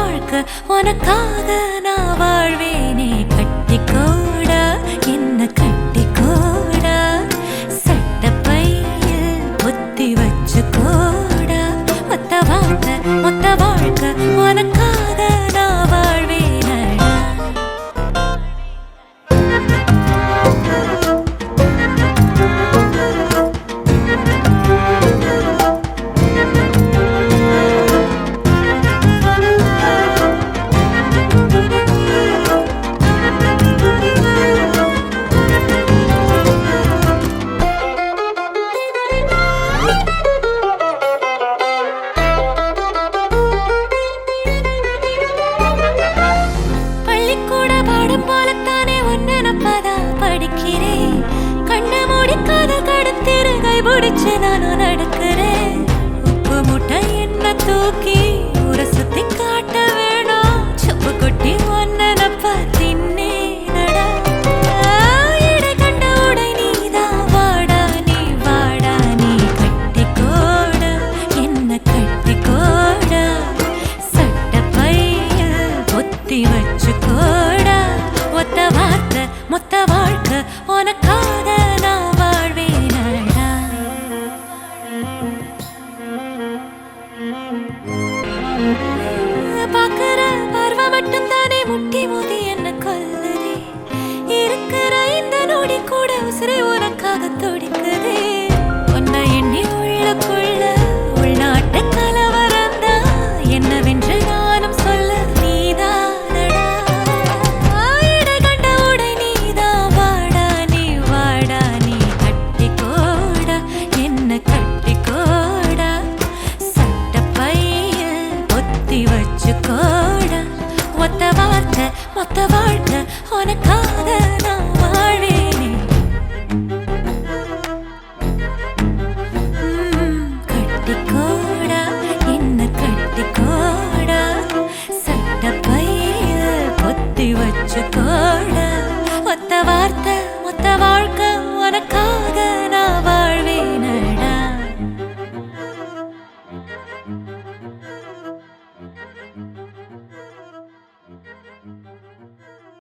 வாழ்க்கை உனக்காக நான் வாழ்வேனே. கட்டிக்கோடா என்ன கட்டிக்கோடா, சட்டப்பையில் புத்தி வச்சுக்கோடா. மொத்த வாழ்க்கை உனக்காக நான் வாழ்வேனடா. கண்ண மூடி காதல் கடத்திரு கைபிடிச்சு நானும் நடக்கிறேன். உப்பு முட்டை என்ன தூக்கி ஊரை சுத்தி காட்ட வேணாம். சொப்பு கொட்டி ஒன்னப்ப தின்னே நடா. இடை கண்ட உடை நீதான் வாடா நீ வாடா நீ கட்டிக்கோடா என்ன கட்டிக்கோடா. சட்டப்பைய பொத்தி வச்சுக்கோடா. மொத்த வாழ்க்கை உனக்காக நான் வாழ்வேனடா. பாக்குற பார்வை மட்டும் தானே முட்டி மோதி என்ன கொல்லுதே. இருக்கிற இந்த நொடி கூட உசிரை உனக்காக துடிக்குதே. உன்னை எண்ணி உள்ளுக்குள்ள உள்நாட்டு கலவரம் தான் என்னவென்று நானும் சொல்ல மொத்த வாழ்க்கை உனக்காக நான் வாழ்வேனே. கட்டிக்கோடா என்ன கட்டிக்கோடா. சட்டப்பைய பொத்தி வச்சுக்கோடா. மொத்த வாழ்க்கை உனக்காக நான் வாழ்வேனடா.